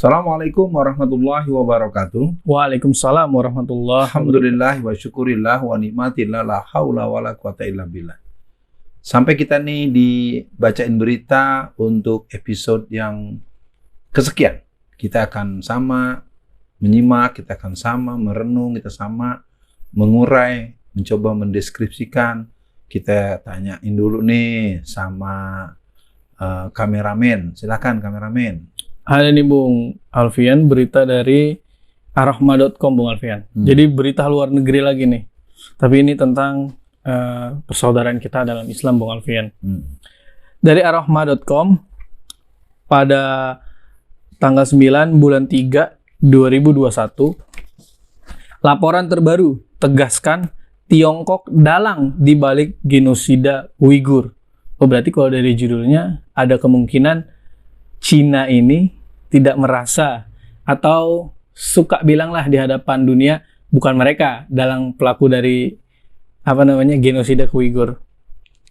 Assalamualaikum warahmatullahi wabarakatuh. Waalaikumsalam warahmatullahi wabarakatuh. Alhamdulillah wa syukurillah wa nikmatillah la haula wa la quwata illa billah. Sampai kita nih dibacain berita untuk episode yang kesekian. Kita akan sama menyimak, kita akan sama merenung, kita sama mengurai, mencoba mendeskripsikan. Kita tanyain dulu nih sama kameramen. Silakan kameramen. Ada nih Bung Alfian, berita dari arahma.com Bung Alfian. Jadi berita luar negeri lagi nih. Tapi ini tentang persaudaraan kita dalam Islam Bung Alfian. Dari arahma.com pada tanggal 9 bulan 3 2021, laporan terbaru tegaskan Tiongkok dalang di balik genosida Uighur. Oh, berarti kalau dari judulnya ada kemungkinan Cina ini tidak merasa atau suka bilanglah di hadapan dunia bukan mereka dalang pelaku dari genosida Uighur.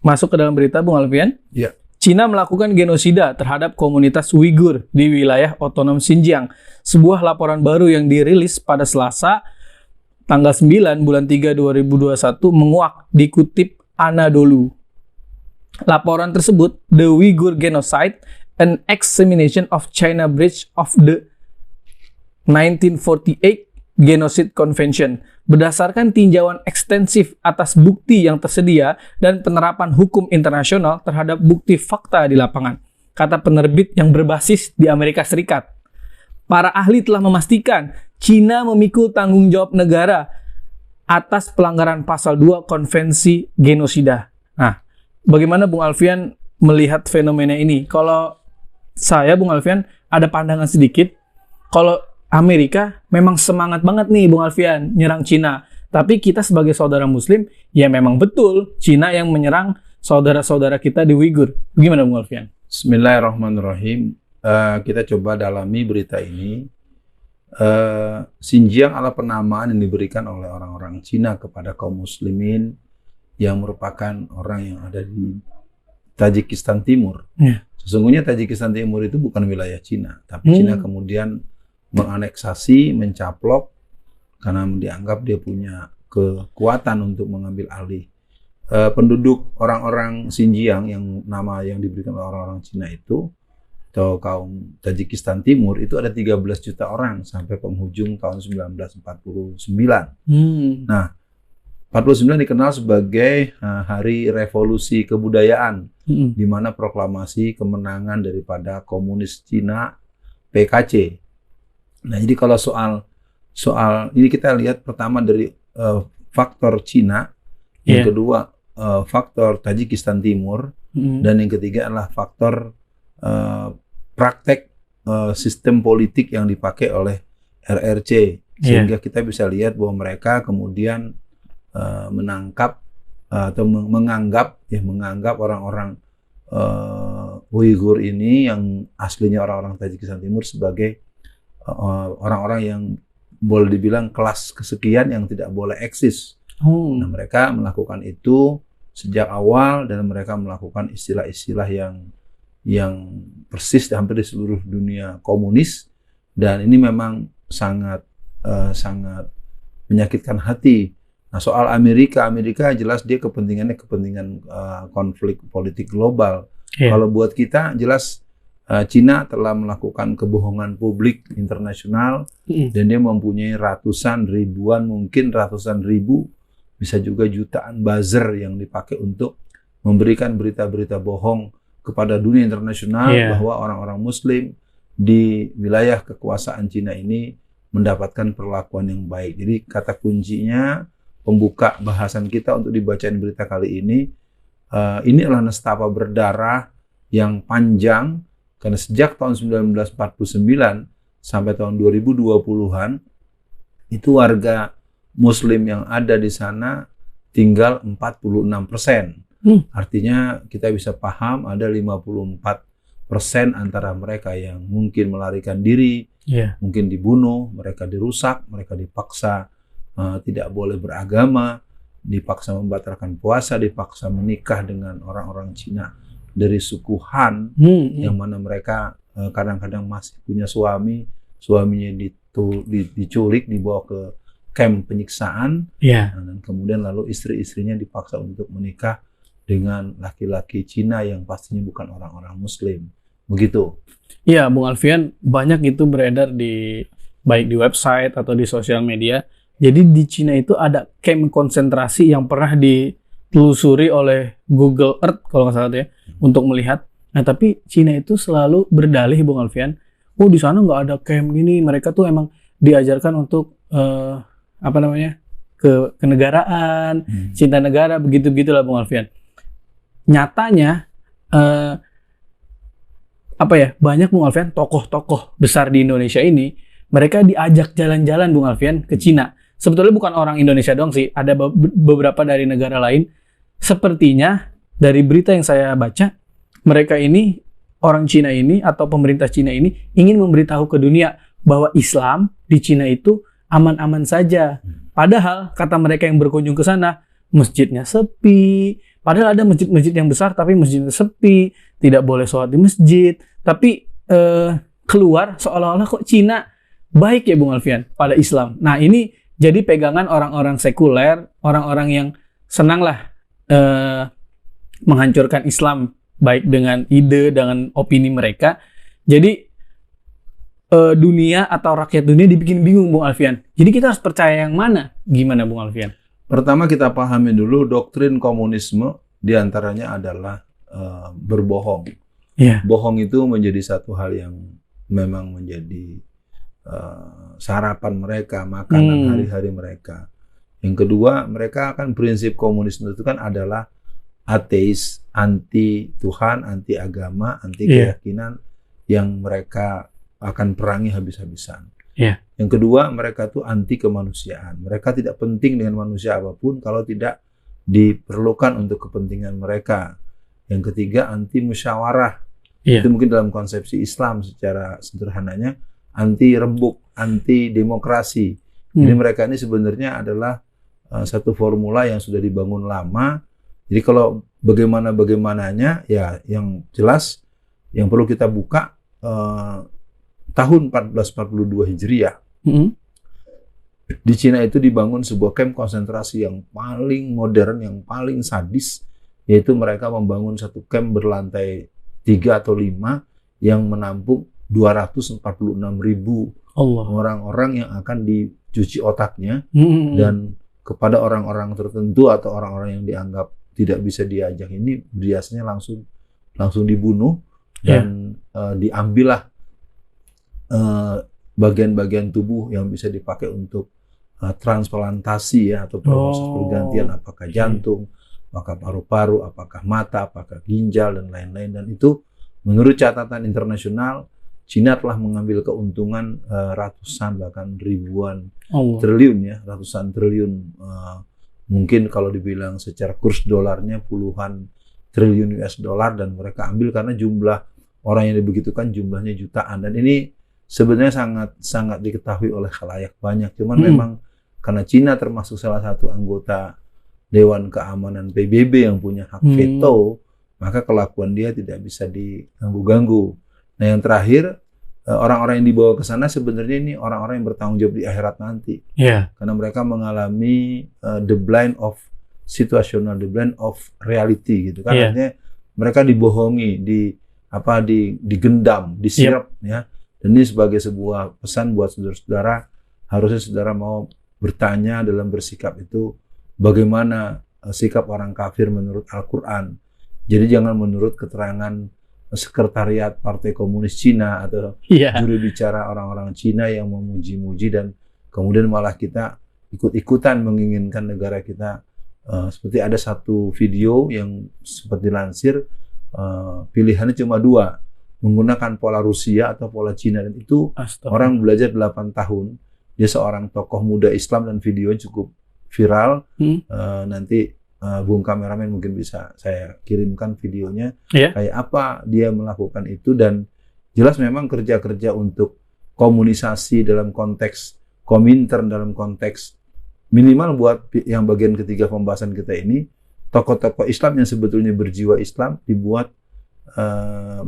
Masuk ke dalam berita Bung Alfian. Ya. Cina melakukan genosida terhadap komunitas Uighur di wilayah otonom Xinjiang. Sebuah laporan baru yang dirilis pada Selasa tanggal 9 bulan 3 2021 menguak dikutip Anadolu. Laporan tersebut, The Uyghur Genocide, an examination of China breach of the 1948 Genocide Convention, berdasarkan tinjauan ekstensif atas bukti yang tersedia dan penerapan hukum internasional terhadap bukti fakta di lapangan, kata penerbit yang berbasis di Amerika Serikat. Para ahli telah memastikan Cina memikul tanggung jawab negara atas pelanggaran pasal 2 konvensi genosida. Nah, bagaimana Bung Alfian melihat fenomena ini? Kalau saya, Bung Alfian, ada pandangan sedikit. Kalau Amerika memang semangat banget nih, Bung Alfian, nyerang Cina. Tapi kita sebagai saudara Muslim, ya memang betul Cina yang menyerang saudara-saudara kita di Uighur. Bagaimana, Bung Alfian? Bismillahirrahmanirrahim. Kita coba dalami berita ini. Xinjiang adalah penamaan yang diberikan oleh orang-orang Cina kepada kaum muslimin yang merupakan orang yang ada di Tajikistan Timur. Sesungguhnya Tajikistan Timur itu bukan wilayah Cina, tapi Cina kemudian menganeksasi, mencaplok karena dianggap dia punya kekuatan untuk mengambil alih penduduk orang-orang Xinjiang yang nama yang diberikan oleh orang-orang Cina itu, atau kaum Tajikistan Timur itu ada 13 juta orang sampai penghujung tahun 1949. Nah, 49 dikenal sebagai Hari Revolusi Kebudayaan, di mana proklamasi kemenangan daripada komunis Cina PKC. Nah, jadi kalau soal ini kita lihat pertama dari faktor Cina, yang kedua faktor Tajikistan Timur, dan yang ketiga adalah faktor praktek sistem politik yang dipakai oleh RRC, sehingga kita bisa lihat bahwa mereka kemudian menangkap atau menganggap orang-orang Uighur ini yang aslinya orang-orang Tajikistan Timur sebagai orang-orang yang boleh dibilang kelas kesekian yang tidak boleh eksis. Nah, mereka melakukan itu sejak awal dan mereka melakukan istilah-istilah yang persis hampir di seluruh dunia komunis, dan ini memang sangat menyakitkan hati. Nah, soal Amerika jelas dia kepentingan konflik politik global. Kalau buat kita jelas Cina telah melakukan kebohongan publik internasional, dan dia mempunyai ratusan ribu, bisa juga jutaan buzzer yang dipakai untuk memberikan berita-berita bohong kepada dunia internasional bahwa orang-orang Muslim di wilayah kekuasaan Cina ini mendapatkan perlakuan yang baik. Jadi kata kuncinya pembuka bahasan kita untuk dibacain berita kali ini adalah nestapa berdarah yang panjang, karena sejak tahun 1949 sampai tahun 2020-an itu warga Muslim yang ada di sana tinggal 46%. Artinya kita bisa paham ada 54% antara mereka yang mungkin melarikan diri, mungkin dibunuh, mereka dirusak, mereka dipaksa tidak boleh beragama, dipaksa membatalkan puasa, dipaksa menikah dengan orang-orang Cina dari suku Han, yang mana mereka kadang-kadang masih punya suami suaminya diculik, dibawa ke camp penyiksaan, dan kemudian lalu istri-istrinya dipaksa untuk menikah dengan laki-laki Cina yang pastinya bukan orang-orang Muslim. Begitu. Iya, Bung Alfian, banyak itu beredar baik di website atau di sosial media. Jadi di Cina itu ada camp konsentrasi yang pernah ditelusuri oleh Google Earth kalau nggak salah ya, untuk melihat. Nah, tapi Cina itu selalu berdalih, Bung Alfian, di sana nggak ada camp gini. Mereka tuh emang diajarkan untuk kenegaraan, cinta negara, begitu-begitulah, Bung Alfian. Nyatanya banyak, Bung Alfian, tokoh-tokoh besar di Indonesia ini, mereka diajak jalan-jalan, Bung Alfian, ke Cina. Sebetulnya bukan orang Indonesia doang sih, ada beberapa dari negara lain. Sepertinya dari berita yang saya baca, mereka ini, orang Cina ini atau pemerintah Cina ini ingin memberitahu ke dunia bahwa Islam di Cina itu aman-aman saja. Padahal kata mereka yang berkunjung ke sana, masjidnya sepi. Padahal ada masjid-masjid yang besar tapi masjidnya sepi, tidak boleh sholat di masjid. Tapi keluar seolah-olah kok Cina baik ya, Bung Alfian, pada Islam. Nah, ini jadi pegangan orang-orang sekuler, orang-orang yang senanglah menghancurkan Islam, baik dengan ide, dengan opini mereka. Jadi dunia atau rakyat dunia dibikin bingung, Bung Alfian. Jadi kita harus percaya yang mana? Gimana, Bung Alfian? Pertama kita pahami dulu doktrin komunisme, diantaranya adalah berbohong. Bohong itu menjadi satu hal yang memang menjadi sarapan mereka, makanan hari-hari mereka. Yang kedua, mereka kan prinsip komunisme itu kan adalah ateis, anti Tuhan, anti agama, anti keyakinan yang mereka akan perangi habis-habisan. Yang kedua, mereka tuh anti kemanusiaan. Mereka tidak penting dengan manusia apapun kalau tidak diperlukan untuk kepentingan mereka. Yang ketiga, anti musyawarah. Itu mungkin dalam konsepsi Islam secara sederhananya anti rembuk, anti demokrasi. Jadi mereka ini sebenarnya adalah satu formula yang sudah dibangun lama. Jadi kalau bagaimananya, ya yang jelas yang perlu kita buka tahun 1442 Hijriah. Di Cina itu dibangun sebuah kamp konsentrasi yang paling modern, yang paling sadis, yaitu mereka membangun satu kamp berlantai 3 atau 5 yang menampung 246.000 orang-orang yang akan dicuci otaknya, dan kepada orang-orang tertentu atau orang-orang yang dianggap tidak bisa diajak ini biasanya langsung dibunuh dan diambillah bagian-bagian tubuh yang bisa dipakai untuk transplantasi atau proses pergantian, apakah jantung, apakah paru-paru, apakah mata, apakah ginjal dan lain-lain. Dan itu menurut catatan internasional, Cina telah mengambil keuntungan ratusan bahkan ribuan triliun, ratusan triliun, mungkin kalau dibilang secara kurs dolarnya puluhan triliun US dollar, dan mereka ambil karena jumlah orang yang dibegitukan jumlahnya jutaan. Dan ini sebenarnya sangat diketahui oleh khalayak banyak. Cuman memang karena Cina termasuk salah satu anggota Dewan Keamanan PBB yang punya hak veto, maka kelakuan dia tidak bisa diganggu-ganggu. Nah, yang terakhir, orang-orang yang dibawa ke sana sebenarnya ini orang-orang yang bertanggung jawab di akhirat nanti. Karena mereka mengalami the blind of situational, the blind of reality gitu kan. Artinya mereka dibohongi, digendam, disirap ya. Dan ini sebagai sebuah pesan buat saudara-saudara, harusnya saudara mau bertanya dalam bersikap itu bagaimana sikap orang kafir menurut Al-Quran. Jadi jangan menurut keterangan sekretariat Partai Komunis Cina atau juru bicara orang-orang Cina yang memuji-muji, dan kemudian malah kita ikut-ikutan menginginkan negara kita. Seperti ada satu video yang sempat dilansir, pilihannya cuma 2, menggunakan pola Rusia atau pola Cina, dan itu orang belajar 8 tahun. Dia seorang tokoh muda Islam dan videonya cukup viral. Nanti Bung kameramen mungkin bisa saya kirimkan videonya, kayak apa dia melakukan itu. Dan jelas memang kerja-kerja untuk komunisasi dalam konteks Komintern, dalam konteks minimal buat yang bagian ketiga pembahasan kita ini, tokoh-tokoh Islam yang sebetulnya berjiwa Islam dibuat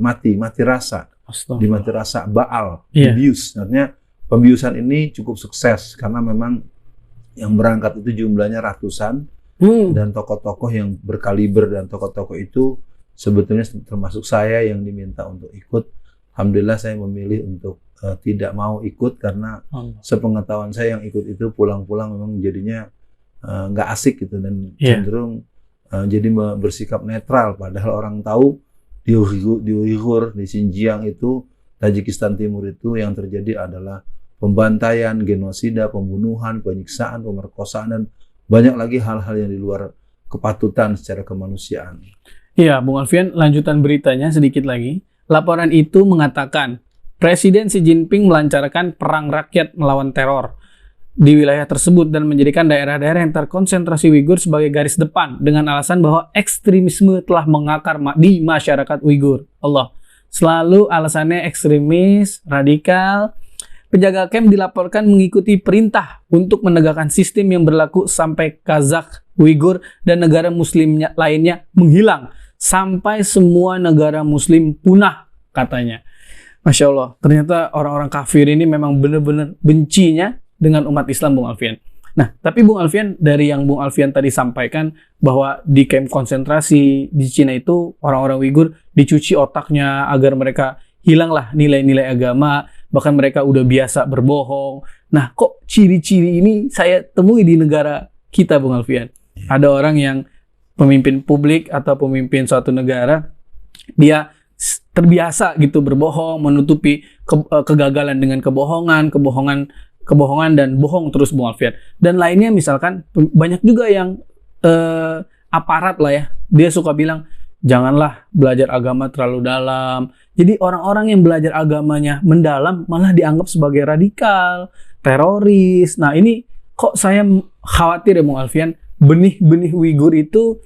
mati rasa, dimati rasa Baal, abuse. Artinya pembiusan ini cukup sukses karena memang yang berangkat itu jumlahnya ratusan dan tokoh-tokoh yang berkaliber dan tokoh-tokoh itu sebetulnya termasuk saya yang diminta untuk ikut. Alhamdulillah saya memilih untuk tidak mau ikut karena sepengetahuan saya yang ikut itu pulang-pulang memang jadinya nggak asik gitu dan cenderung jadi bersikap netral padahal orang tahu di Uighur, di Xinjiang itu, Tajikistan Timur itu yang terjadi adalah pembantaian, genosida, pembunuhan, penyiksaan, pemerkosaan, dan banyak lagi hal-hal yang di luar kepatutan secara kemanusiaan. Iya, Bung Alfian, lanjutan beritanya sedikit lagi. Laporan itu mengatakan, Presiden Xi Jinping melancarkan perang rakyat melawan teror di wilayah tersebut dan menjadikan daerah-daerah yang terkonsentrasi Uighur sebagai garis depan dengan alasan bahwa ekstremisme telah mengakar di masyarakat Uighur. Allah. Selalu alasannya ekstremis, radikal. Penjaga camp dilaporkan mengikuti perintah untuk menegakkan sistem yang berlaku sampai Kazakh, Uighur, dan negara muslim lainnya menghilang. Sampai semua negara muslim punah, katanya. Masya Allah, ternyata orang-orang kafir ini memang benar-benar bencinya dengan umat Islam, Bung Alfian. Nah, tapi Bung Alfian, dari yang Bung Alfian tadi sampaikan, bahwa di camp konsentrasi di Cina itu, orang-orang Uighur dicuci otaknya agar mereka hilanglah nilai-nilai agama, bahkan mereka udah biasa berbohong. Nah, kok ciri-ciri ini saya temui di negara kita, Bung Alfian? Ada orang yang pemimpin publik atau pemimpin suatu negara, dia terbiasa gitu berbohong, menutupi kegagalan dengan kebohongan dan bohong terus, Bung Alfian. Dan lainnya misalkan banyak juga yang aparat lah ya, dia suka bilang janganlah belajar agama terlalu dalam. Jadi orang-orang yang belajar agamanya mendalam malah dianggap sebagai radikal, teroris. Nah ini kok saya khawatir ya Bung Alfian, benih-benih Uighur itu